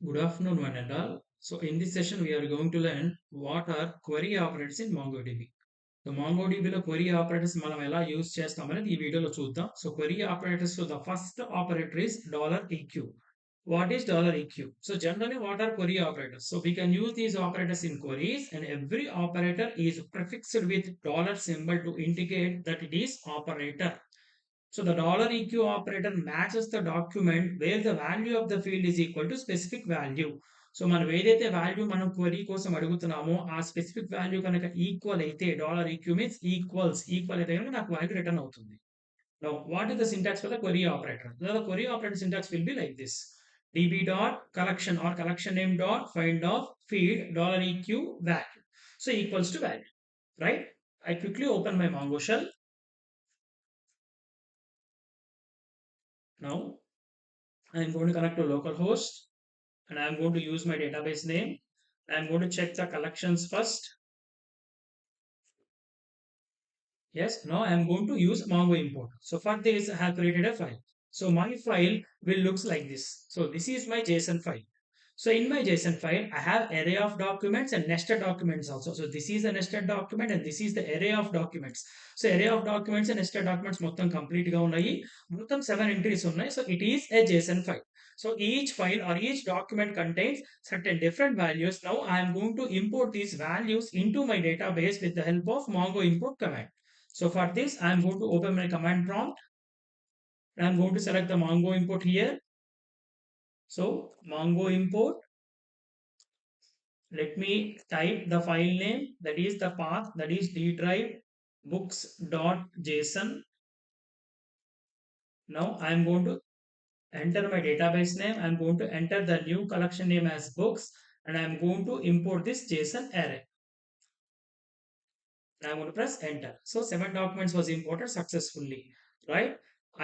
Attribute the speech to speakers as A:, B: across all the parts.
A: Good afternoon, one and all. So, in this session, we are going to learn what are query operators in MongoDB. So, MongoDB లో query operators మనం ఎలా use చేస్తామనేది ఈ వీడియోలో చూద్దాం. So, query operators, so the first operator is $eq. What is $eq? So, generally, what are query operators? So, we can use these operators in queries, and every operator is prefixed with dollar symbol to indicate that it is operator. So the $eq operator matches the document where the value of the field is equal to specific value. So మనం ఏదైతే value మనం query కోసం అడుగుతున్నామో ఆ specific value కనుక equal అయితే $eq means equal అయితే కనుక నాకు వాల్యూ రిటర్న్ అవుతుంది. Now, what is the syntax for the query operator? The query operator syntax will be like this. db dot collection or collection name dot find of field $eq value. So equals to value, right? I quickly open my Mongo shell. Now I'm going to connect to localhost and I'm going to use my database name. I'm going to check the collections first. Yes, now I'm going to use Mongo import. So for this, I have created a file. So my file will looks like this. So this is my JSON file. So in my JSON file, I have array of documents and nested documents also. So this is a nested document and this is the array of documents. So array of documents and nested documents మొత్తం complete గా ఉన్నాయి. మొత్తం 7 entries ఉన్నాయి. So it is a JSON file. So each file or each document contains certain different values. Now I am going to import these values into my database with the help of Mongo import command. So for this, I am going to open my command prompt. I am going to select the Mongo import here. So Mongo import. Let me type the file name, that is the path, that is D drive books.json. Now I am going to enter my database name. I am going to enter the new collection name as books and I am going to import this JSON array. I'm going to press enter. So 7 documents was imported successfully, right?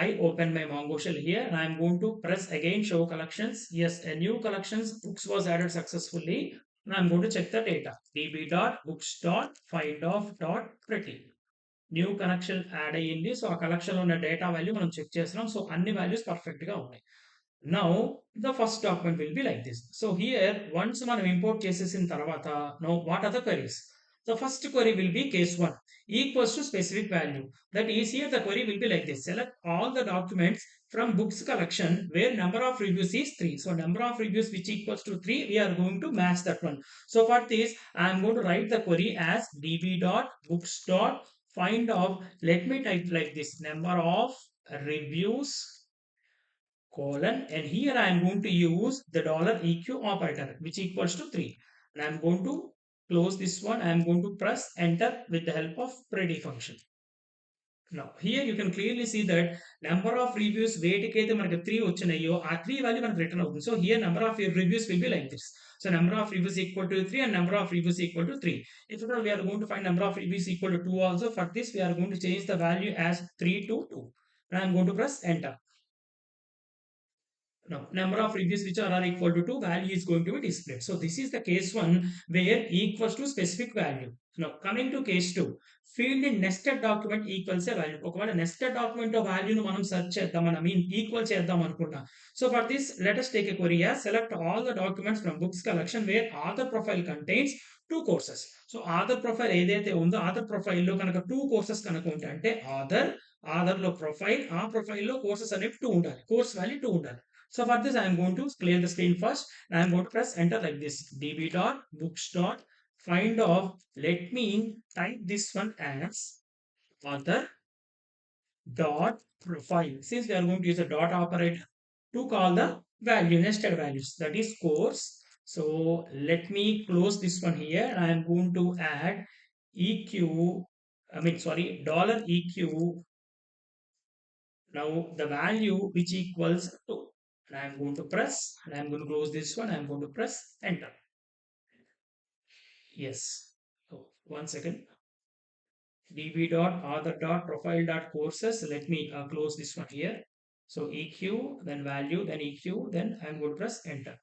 A: I open my Mongo shell here and I'm going to press again show collections. Yes, a new collections books was added successfully. Now I'm going to check the data. db.books.findof.pretty. New connection add అయ్యింది. So ఆ collection లో ఉన్న data value మనం check చేస్తున్నాం. So అన్ని values perfect గా ఉన్నాయి. Now the first document will be like this. So here once మనం import చేసేసిన తర్వాత now what are the queries? The first query will be case 1 equals to specific value. That is here the query will be like this. Select all the documents from books collection where number of reviews is 3. So number of reviews which equals to 3 we are going to match that one. So for this I am going to write the query as db.books.find of, let me type like this, number of reviews colon, and here I am going to use the $eq operator which equals to 3 and I am going to close this one. I am going to press enter with the help of pretty function. Now here you can clearly see that number of reviews వేటికైతే మనకి 3 వచ్చినాయో ఆ 3 value మనకు return అవుతుంది. So here number of reviews will be like this. So number of reviews equal to 3 and number of reviews equal to 3. If we are going to find number of reviews equal to 2 also, for this we are going to change the value as 3 to 2 and I am going to press enter. Now, number of reviews which are equal to 2 value is going to be displayed. So this is the case 1 where equals to specific value. Now coming to case 2, field in nested document equals a value. ఒకవేళ nested document of value ను మనం search చేద్దాం, I mean equal చేద్దాం అనుకుంటా. So for this let us take a query as select all the documents from books collection where author profile contains 2 courses. So author profile ఏదైతే ఉందో author profile లో కనుక 2 courses కనుక ఉంటే అంటే author లో profile, ఆ profile లో courses అనేవి 2 ఉండాలి. Course value 2 ఉండాలి. So for this, I am going to clear the screen first. And I am going to press enter like this. db.books.find of. Let me type this one as author dot profile. Since we are going to use a dot operator to call the value, nested values, that is course. So let me close this one here. I am going to add eq, $eq. Now the value which equals to, and I am going to press and I am going to close this one. I am going to press enter. Yes. So one second. db.author.profile.courses. Let me close this one here. So EQ, then value, then EQ, then I am going to press enter.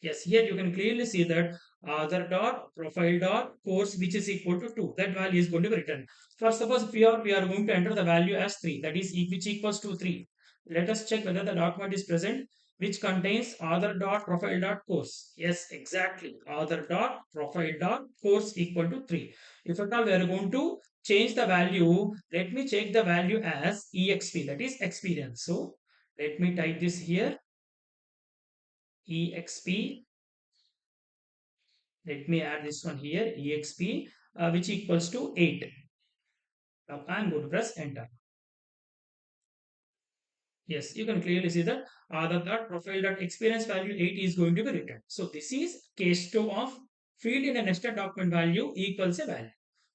A: Yes, here you can clearly see that author dot profile dot course which is equal to 2. That value is going to be written. First, suppose if we are going to enter the value as 3, that is which equals to 3. Let us check whether the document is present. which contains author.profile.course. Yes, exactly. Author.profile.course equal to 3. If at all we are going to change the value, let me check the value as exp, that is experience. So let me type this here, exp. Let me add this one here, exp, which equals to 8. Now I'm going to press enter. Yes, you can clearly see that profile.experience value 8 is going to be written. So this is case 2 of field in a nested document value equals a value.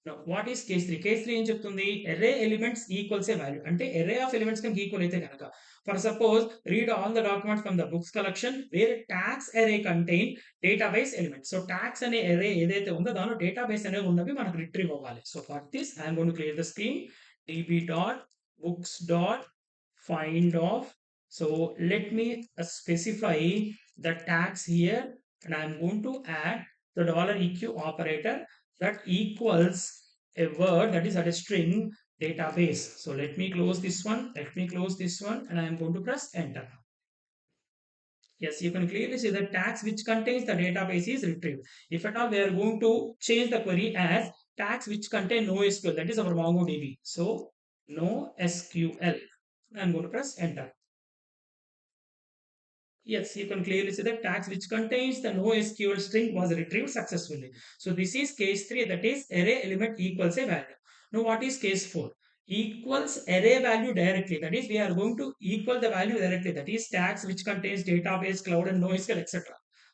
A: Now what is case 3? Case 3 ఏం చెప్తుంది? Array elements equals a value. అంటే array of elements కనుక equal అయితే కనుక, for suppose read all the documents from the books collection where tags array contain database elements. So tags అనే array ఏదైతే ఉందో దానిలో database అనేవి ఉన్నవి మనకు retrieve అవ్వాలి. So for this I am going to clear the screen. db.books.find of. So let me specify the tags here, and I'm going to add the $eq operator that equals a word, that is at a string database. So let me close this one, and I'm going to press enter. Yes, you can clearly see the tags which contains the database is retrieved. If at all we are going to change the query as tags which contain no SQL, that is our MongoDB. So no SQL. I'm going to press enter. Yes, you can clearly see the tags which contains the NoSQL string was retrieved successfully. So this is case 3, that is array element equals a value. Now what is case 4? Equals array value directly. That is we are going to equal the value directly. That is tags which contains database, cloud and NoSQL, etc.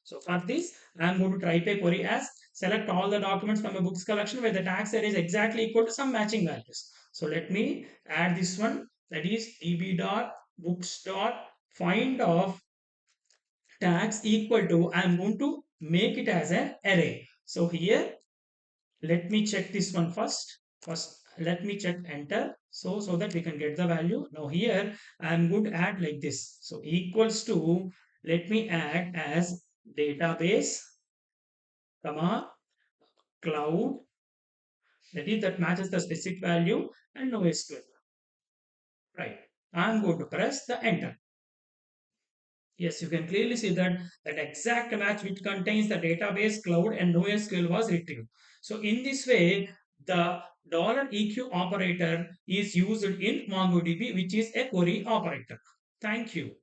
A: So for this, I am going to type a query as select all the documents from a books collection where the tags array is exactly equal to some matching values. So let me add this one, that is db.books.find of tags equal to, I am going to make it as an array. So here, let me check this one first. Let me check enter. So that we can get the value. Now here, I am going to add like this. So equals to, let me add as database, comma, cloud, that is that matches the specific value and no SQL. Right. I am going to press the enter. Yes, you can clearly see that that exact match which contains the database, cloud, and NoSQL was retrieved. So in this way, the $eq operator is used in MongoDB, which is a query operator. Thank you.